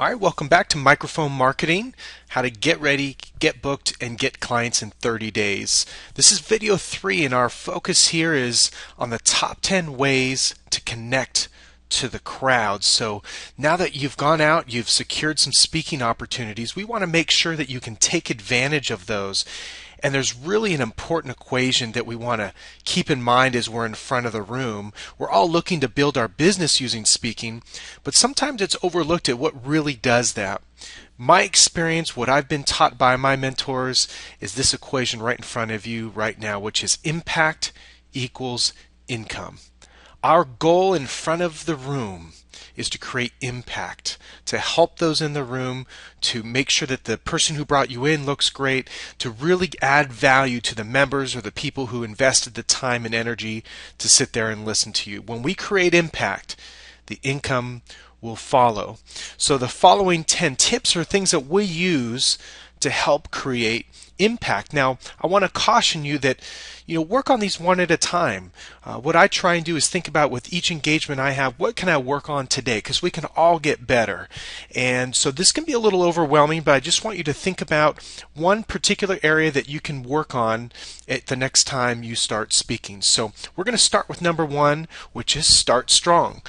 All right, welcome back to Microphone Marketing, how to get ready, get booked, and get clients in 30 days. This is video 3, and our focus here is on the top 10 ways to connect to the crowd. So now that you've gone out, you've secured some speaking opportunities, we want to make sure that you can take advantage of those. And there's really an important equation that we want to keep in mind as we're in front of the room. We're all looking to build our business using speaking, but sometimes it's overlooked at what really does that. My experience, what I've been taught by my mentors, is this equation right in front of you right now, which is impact equals income. Our goal in front of the room is to create impact, to help those in the room, to make sure that the person who brought you in looks great, to really add value to the members or the people who invested the time and energy to sit there and listen to you. When we create impact, the income will follow. So the following 10 tips are things that we use to help create impact. Now, I want to caution you that work on these one at a time. What I try and do is think about with each engagement I have, what can I work on today? Because we can all get better. And so this can be a little overwhelming, but I just want you to think about one particular area that you can work on at the next time you start speaking. So we're going to start with number 1, which is start strong.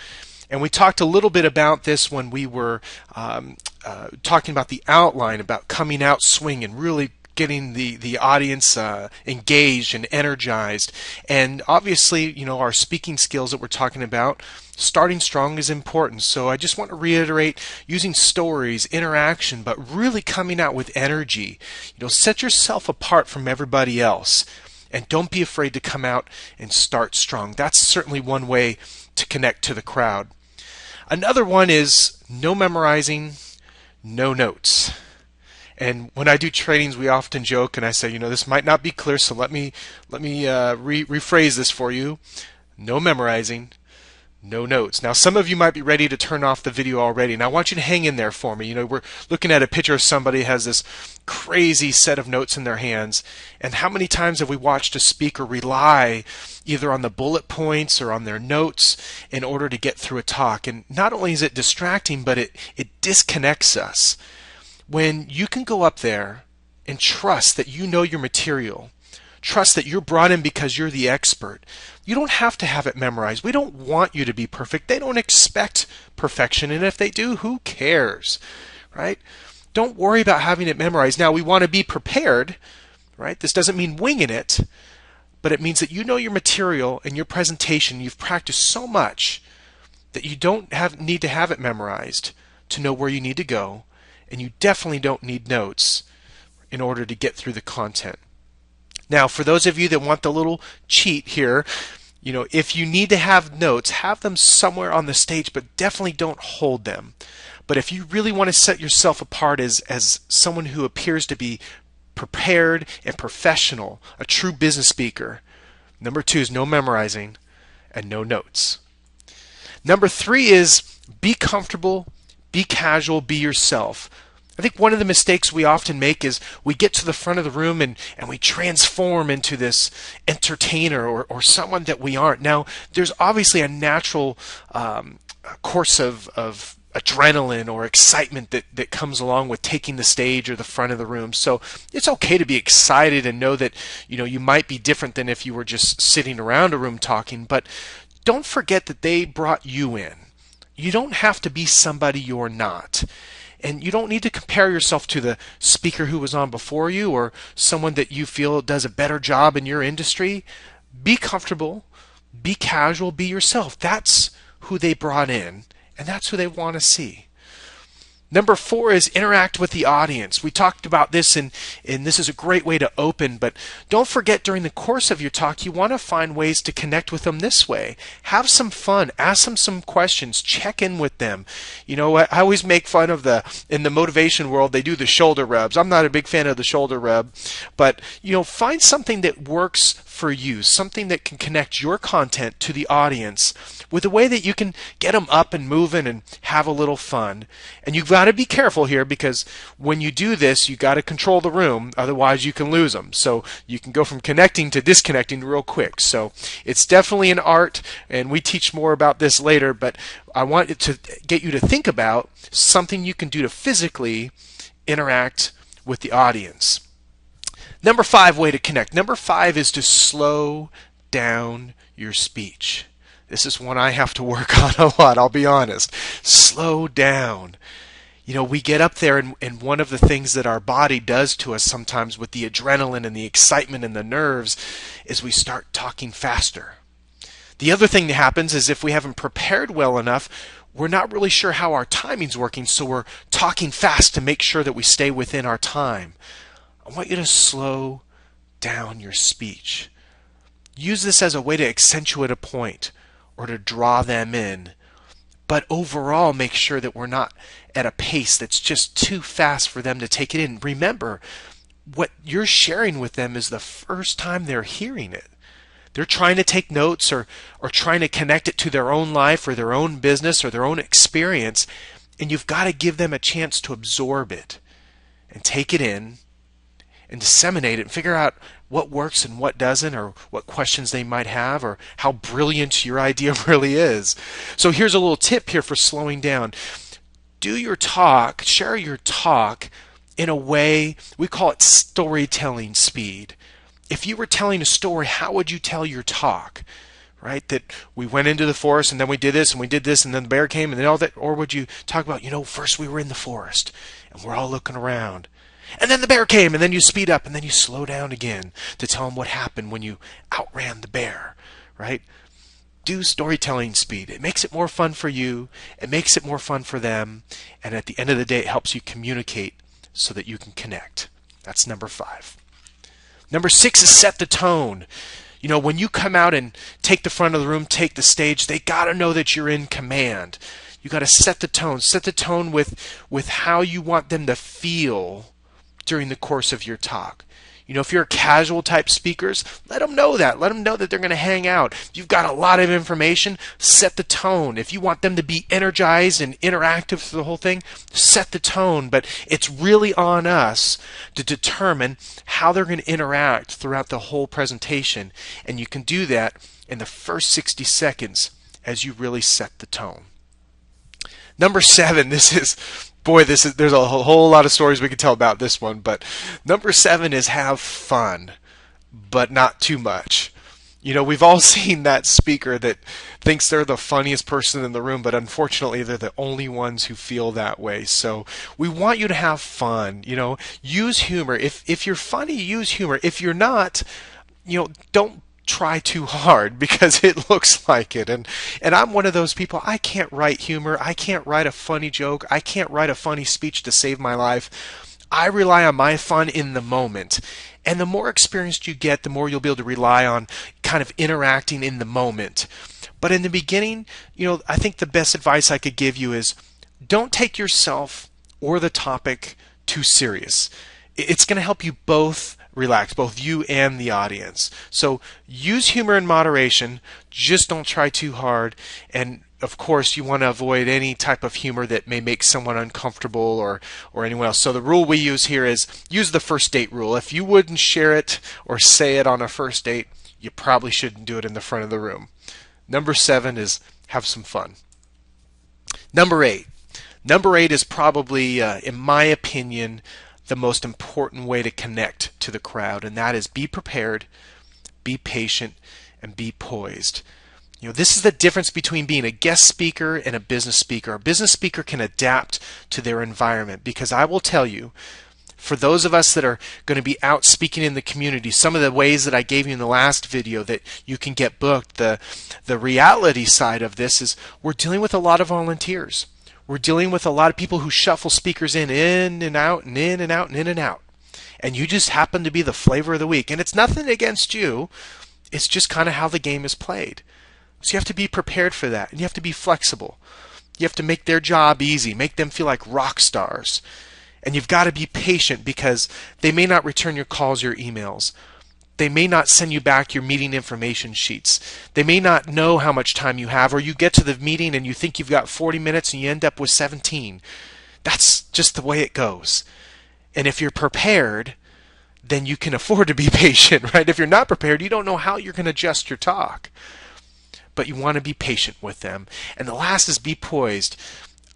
And we talked a little bit about this when we were talking about the outline, about coming out swinging, really getting the audience engaged and energized. And obviously, our speaking skills that we're talking about, starting strong is important. So I just want to reiterate, using stories, interaction, but really coming out with energy. Set yourself apart from everybody else. And don't be afraid to come out and start strong. That's certainly one way to connect to the crowd. Another one is no memorizing, no notes. And when I do trainings, we often joke, and I say, this might not be clear, so let me rephrase this for you. No memorizing, no notes. Now, some of you might be ready to turn off the video already, and I want you to hang in there for me. We're looking at a picture of somebody who has this crazy set of notes in their hands, and how many times have we watched a speaker rely either on the bullet points or on their notes in order to get through a talk? And not only is it distracting, but it disconnects us. When you can go up there and trust that you know your material, trust that you're brought in because you're the expert. You don't have to have it memorized. We don't want you to be perfect. They don't expect perfection, and if they do, who cares, right? Don't worry about having it memorized. Now, we want to be prepared, right? This doesn't mean winging it, but it means that you know your material and your presentation. You've practiced so much that you don't need to have it memorized to know where you need to go, and you definitely don't need notes in order to get through the content. Now, for those of you that want the little cheat here, if you need to have notes, have them somewhere on the stage, but definitely don't hold them. But if you really want to set yourself apart as someone who appears to be prepared and professional, a true business speaker, number 2 is no memorizing and no notes. Number 3 is be comfortable, be casual, be yourself. I think one of the mistakes we often make is we get to the front of the room and we transform into this entertainer or someone that we aren't. Now, there's obviously a natural course of adrenaline or excitement that comes along with taking the stage or the front of the room. So it's okay to be excited and know that you might be different than if you were just sitting around a room talking, but don't forget that they brought you in. You don't have to be somebody you're not. And you don't need to compare yourself to the speaker who was on before you or someone that you feel does a better job in your industry. Be comfortable, be casual, be yourself. That's who they brought in, and that's who they want to see. Number 4 is interact with the audience. We talked about this, and this is a great way to open, but don't forget during the course of your talk, you want to find ways to connect with them this way. Have some fun. Ask them some questions. Check in with them. I always make fun of in the motivation world, they do the shoulder rubs. I'm not a big fan of the shoulder rub, but find something that works for you, something that can connect your content to the audience with a way that you can get them up and moving and have a little fun. And you've got got to be careful here, because when you do this, you got to control the room, otherwise you can lose them. So you can go from connecting to disconnecting real quick. So it's definitely an art, and we teach more about this later, but I want to get you to think about something you can do to physically interact with the audience. Number 5 way to connect. Number 5 is to slow down your speech. This is one I have to work on a lot, I'll be honest. Slow down. You know, we get up there, and one of the things that our body does to us sometimes with the adrenaline and the excitement and the nerves is we start talking faster. The other thing that happens is if we haven't prepared well enough, we're not really sure how our timing's working, so we're talking fast to make sure that we stay within our time. I want you to slow down your speech. Use this as a way to accentuate a point or to draw them in. But overall, make sure that we're not at a pace that's just too fast for them to take it in. Remember, what you're sharing with them is the first time they're hearing it. They're trying to take notes or trying to connect it to their own life or their own business or their own experience, and you've got to give them a chance to absorb it and take it in and disseminate it and figure out what works and what doesn't, or what questions they might have, or how brilliant your idea really is. So here's a little tip here for slowing down. Do your talk, share your talk in a way, we call it storytelling speed. If you were telling a story, how would you tell your talk? Right? That we went into the forest and then we did this and we did this and then the bear came and then all that. Or would you talk about, first we were in the forest and we're all looking around. And then the bear came, and then you speed up, and then you slow down again to tell them what happened when you outran the bear, right? Do storytelling speed. It makes it more fun for you. It makes it more fun for them. And at the end of the day, it helps you communicate so that you can connect. That's number 5. Number 6 is set the tone. When you come out and take the front of the room, take the stage, they got to know that you're in command. You got to set the tone. Set the tone with how you want them to feel during the course of your talk. If you're a casual type speakers, let them know that. Let them know that they're going to hang out. If you've got a lot of information, set the tone. If you want them to be energized and interactive through the whole thing, set the tone. But it's really on us to determine how they're going to interact throughout the whole presentation. And you can do that in the first 60 seconds as you really set the tone. Number 7, there's a whole lot of stories we could tell about this one, but number 7 is have fun, but not too much. We've all seen that speaker that thinks they're the funniest person in the room, but unfortunately they're the only ones who feel that way. So we want you to have fun. Use humor. If you're funny, use humor. If you're not, don't try too hard because it looks like it. And I'm one of those people. I can't write humor. I can't write a funny joke. I can't write a funny speech to save my life. I rely on my fun in the moment. And the more experienced you get, the more you'll be able to rely on kind of interacting in the moment. But in the beginning, I think the best advice I could give you is don't take yourself or the topic too serious. It's going to help you both relax, both you and the audience. So use humor in moderation, just don't try too hard, and of course you want to avoid any type of humor that may make someone uncomfortable or anyone else. So the rule we use here is use the first date rule. If you wouldn't share it or say it on a first date, you probably shouldn't do it in the front of the room. Number 7 is have some fun. Number 8. Number 8 is probably, in my opinion, the most important way to connect to the crowd, and that is be prepared, be patient, and be poised. This is the difference between being a guest speaker and a business speaker. A business speaker can adapt to their environment, because I will tell you, for those of us that are going to be out speaking in the community, some of the ways that I gave you in the last video that you can get booked, the reality side of this is we're dealing with a lot of volunteers. We're dealing with a lot of people who shuffle speakers in and out and in and out and in and out. And you just happen to be the flavor of the week. And it's nothing against you. It's just kind of how the game is played. So you have to be prepared for that. And you have to be flexible. You have to make their job easy. Make them feel like rock stars. And you've got to be patient, because they may not return your calls, your emails. They may not send you back your meeting information sheets. They may not know how much time you have, or you get to the meeting and you think you've got 40 minutes and you end up with 17. That's just the way it goes. And if you're prepared, then you can afford to be patient, right? If you're not prepared, you don't know how you're going to adjust your talk. But you want to be patient with them. And the last is be poised.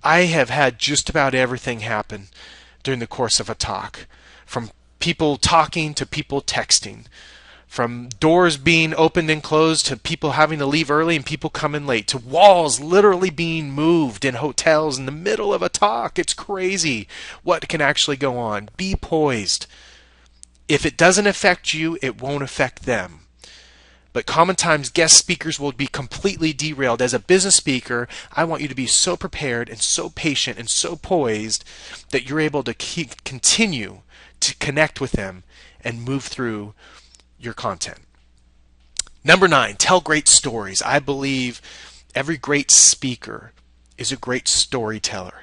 I have had just about everything happen during the course of a talk, from people talking to people texting, from doors being opened and closed to people having to leave early and people coming late, to walls literally being moved in hotels in the middle of a talk. It's crazy what can actually go on. Be poised. If it doesn't affect you, it won't affect them. But common times guest speakers will be completely derailed. As a business speaker, I want you to be so prepared and so patient and so poised that you're able to continue to connect with them and move through your content. Number 9, tell great stories. I believe every great speaker is a great storyteller.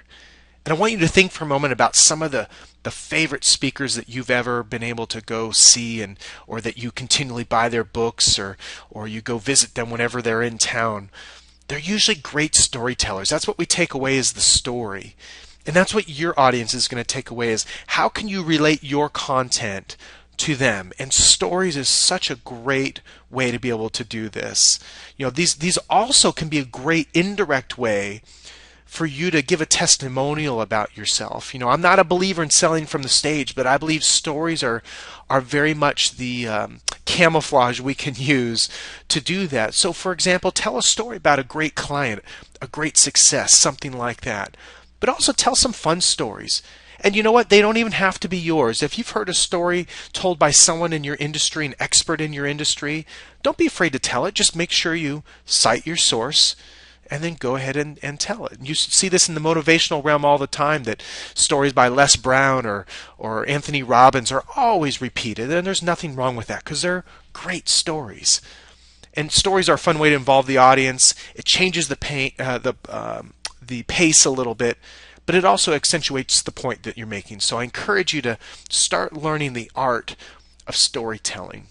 And I want you to think for a moment about some of the favorite speakers that you've ever been able to go see, and or that you continually buy their books, or you go visit them whenever they're in town. They're usually great storytellers. That's what we take away, is the story. And that's what your audience is going to take away, is how can you relate your content to them. And stories is such a great way to be able to do this. You know, these also can be a great indirect way for you to give a testimonial about yourself. You know, I'm not a believer in selling from the stage, but I believe stories are very much the camouflage we can use to do that. So for example, tell a story about a great client, a great success, something like that. But also tell some fun stories. And you know what? They don't even have to be yours. If you've heard a story told by someone in your industry, an expert in your industry, don't be afraid to tell it. Just make sure you cite your source and then go ahead and tell it. You see this in the motivational realm all the time, that stories by Les Brown or Anthony Robbins are always repeated, and there's nothing wrong with that because they're great stories. And stories are a fun way to involve the audience. It changes the pace a little bit, but it also accentuates the point that you're making. So I encourage you to start learning the art of storytelling.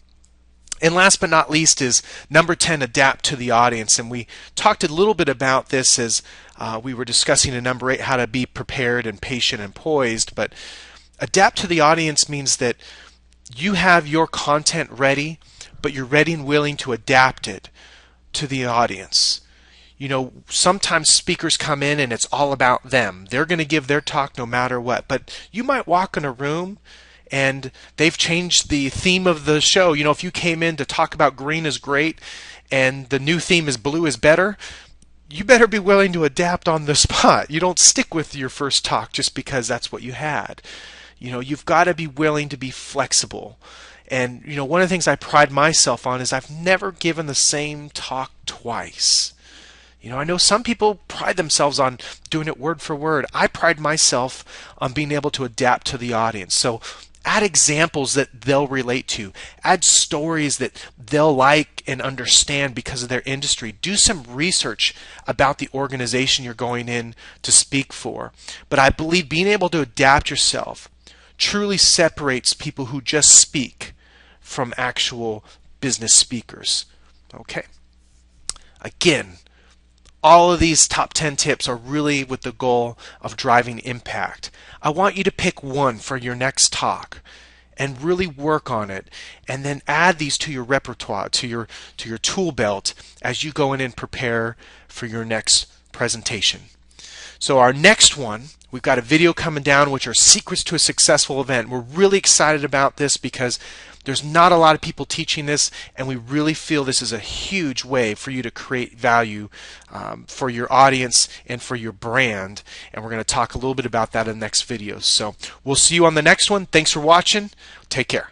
And last but not least is number 10, adapt to the audience. And we talked a little bit about this as we were discussing in number 8, how to be prepared and patient and poised. But adapt to the audience means that you have your content ready, but you're ready and willing to adapt it to the audience. You know, sometimes speakers come in and it's all about them. They're going to give their talk no matter what. But you might walk in a room and they've changed the theme of the show. You know, if you came in to talk about green is great and the new theme is blue is better, you better be willing to adapt on the spot. You don't stick with your first talk just because that's what you had. You know, you've got to be willing to be flexible. And, you know, one of the things I pride myself on is I've never given the same talk twice. You know, I know some people pride themselves on doing it word for word. I pride myself on being able to adapt to the audience. So add examples that they'll relate to. Add stories that they'll like and understand because of their industry. Do some research about the organization you're going in to speak for. But I believe being able to adapt yourself truly separates people who just speak from actual business speakers. Okay? Again, all of these top 10 tips are really with the goal of driving impact. I want you to pick one for your next talk and really work on it, and then add these to your repertoire, to your tool belt as you go in and prepare for your next presentation. So our next one, we've got a video coming down which are secrets to a successful event. We're really excited about this because there's not a lot of people teaching this, and we really feel this is a huge way for you to create value for your audience and for your brand. And we're going to talk a little bit about that in the next video. So we'll see you on the next one. Thanks for watching. Take care.